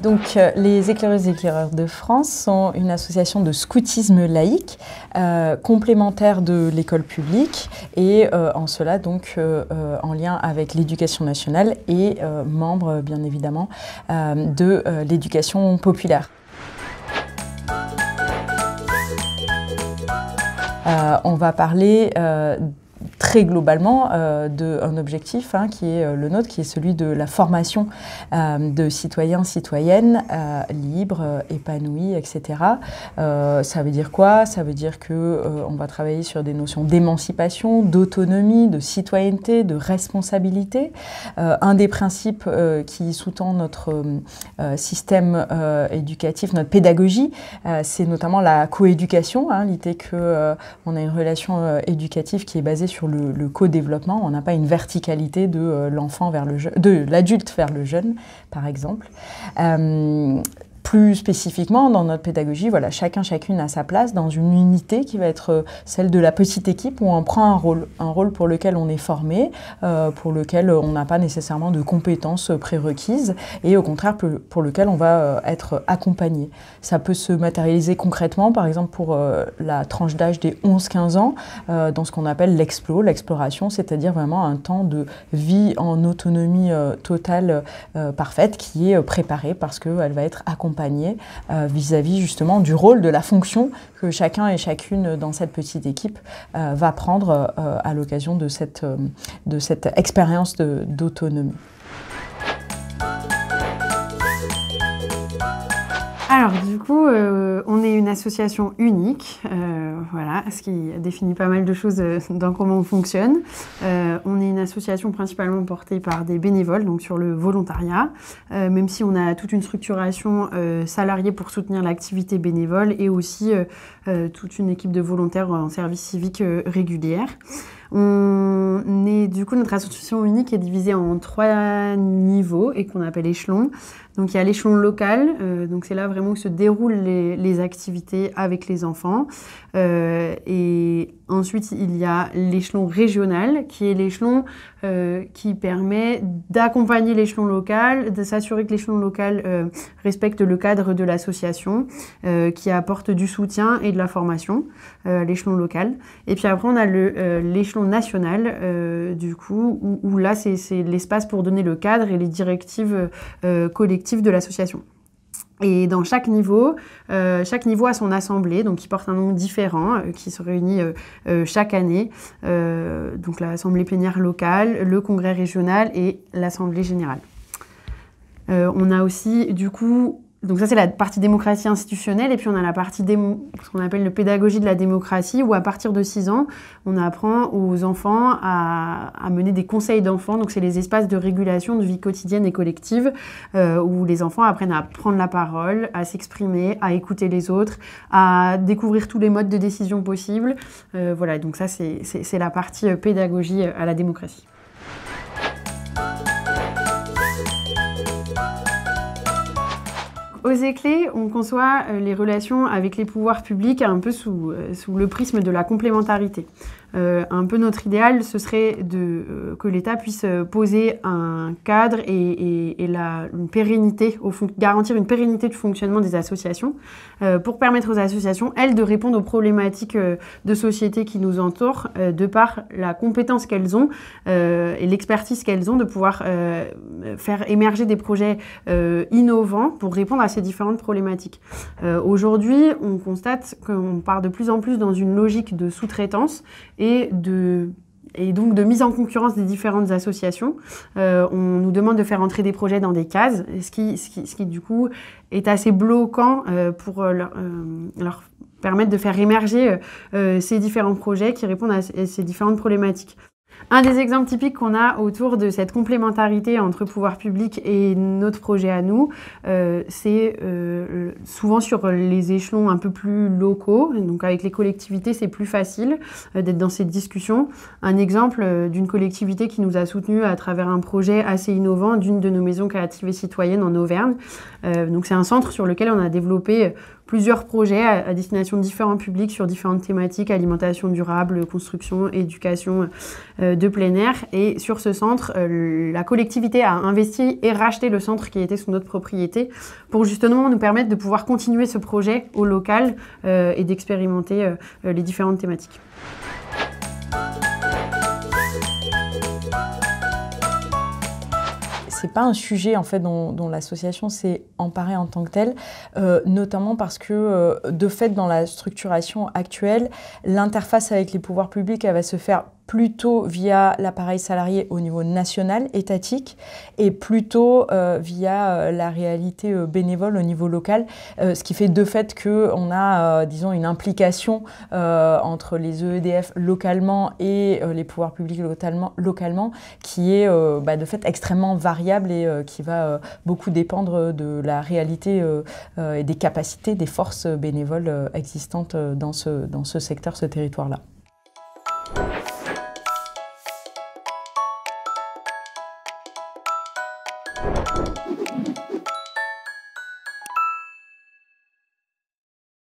Donc, les Éclaireuses et Éclaireurs de France sont une association de scoutisme laïque, complémentaire de l'école publique et en cela donc en lien avec l'éducation nationale et membre bien évidemment de l'éducation populaire. On va parler très globalement d'un objectif qui est le nôtre, qui est celui de la formation de citoyens, citoyennes libres, épanouis, etc. Ça veut dire quoi? Ça veut dire qu'on va travailler sur des notions d'émancipation, d'autonomie, de citoyenneté, de responsabilité. Un des principes qui sous-tend notre système éducatif, notre pédagogie, c'est notamment la coéducation, l'idée qu'on a une relation éducative qui est basée sur le co-développement. On n'a pas une verticalité de l'enfant vers le jeune, de l'adulte vers le jeune, par exemple. Plus spécifiquement, dans notre pédagogie, voilà, chacune a sa place dans une unité qui va être celle de la petite équipe où on prend un rôle pour lequel on est formé, pour lequel on n'a pas nécessairement de compétences prérequises et au contraire pour lequel on va être accompagné. Ça peut se matérialiser concrètement, par exemple pour la tranche d'âge des 11-15 ans, dans ce qu'on appelle l'exploration, c'est-à-dire vraiment un temps de vie en autonomie totale, parfaite, qui est préparée parce qu'elle va être accompagnée vis-à-vis justement du rôle, de la fonction que chacun et chacune dans cette petite équipe va prendre à l'occasion de cette expérience d'autonomie. Alors du coup, on est une association unique, voilà, ce qui définit pas mal de choses dans comment on fonctionne. On est une association principalement portée par des bénévoles, donc sur le volontariat, même si on a toute une structuration salariée pour soutenir l'activité bénévole et aussi toute une équipe de volontaires en service civique régulière. Du coup, notre association unique est divisée en 3 niveaux et qu'on appelle échelons. Donc il y a l'échelon local, donc c'est là vraiment où se déroulent les activités avec les enfants. Et ensuite il y a l'échelon régional, qui est l'échelon qui permet d'accompagner l'échelon local, de s'assurer que l'échelon local respecte le cadre de l'association, qui apporte du soutien et de la formation, l'échelon local. Et puis après on a l'échelon national, du coup, où là c'est l'espace pour donner le cadre et les directives collectives de l'association. Et dans chaque niveau a son assemblée, donc qui porte un nom différent, qui se réunit chaque année. Donc l'assemblée plénière locale, le congrès régional et l'assemblée générale. On a aussi, du coup, donc ça c'est la partie démocratie institutionnelle, et puis on a la partie ce qu'on appelle le pédagogie de la démocratie, où à partir de 6 ans, on apprend aux enfants à mener des conseils d'enfants. Donc c'est les espaces de régulation de vie quotidienne et collective, où les enfants apprennent à prendre la parole, à s'exprimer, à écouter les autres, à découvrir tous les modes de décision possibles. Voilà, donc ça c'est la partie pédagogie à la démocratie. Aux Éclés, on conçoit les relations avec les pouvoirs publics un peu sous le prisme de la complémentarité. Un peu notre idéal, ce serait que l'État puisse poser un cadre et une pérennité, garantir une pérennité du fonctionnement des associations, pour permettre aux associations, elles, de répondre aux problématiques de société qui nous entourent, de par la compétence qu'elles ont et l'expertise qu'elles ont, de pouvoir faire émerger des projets innovants pour répondre à ces différentes problématiques. Aujourd'hui, on constate qu'on part de plus en plus dans une logique de sous-traitance et donc de mise en concurrence des différentes associations. On nous demande de faire entrer des projets dans des cases, ce qui du coup est assez bloquant pour leur permettre de faire émerger ces différents projets qui répondent à ces différentes problématiques. Un des exemples typiques qu'on a autour de cette complémentarité entre pouvoir public et notre projet à nous, c'est souvent sur les échelons un peu plus locaux. Donc avec les collectivités, c'est plus facile d'être dans cette discussion. Un exemple d'une collectivité qui nous a soutenus à travers un projet assez innovant d'une de nos maisons créatives et citoyennes en Auvergne. Donc c'est un centre sur lequel on a développé plusieurs projets à destination de différents publics sur différentes thématiques, alimentation durable, construction, éducation, de plein air. Et sur ce centre, la collectivité a investi et racheté le centre qui était sous notre propriété pour justement nous permettre de pouvoir continuer ce projet au local et d'expérimenter les différentes thématiques. C'est pas un sujet en fait dont l'association s'est emparée en tant que telle, notamment parce que de fait dans la structuration actuelle, l'interface avec les pouvoirs publics elle va se faire plutôt via l'appareil salarié au niveau national, étatique, et plutôt via la réalité bénévole au niveau local, ce qui fait de fait qu'on a, disons, une implication entre les EEDF localement et les pouvoirs publics localement qui est de fait extrêmement variable et qui va beaucoup dépendre de la réalité et des capacités des forces bénévoles existantes dans ce secteur, ce territoire-là.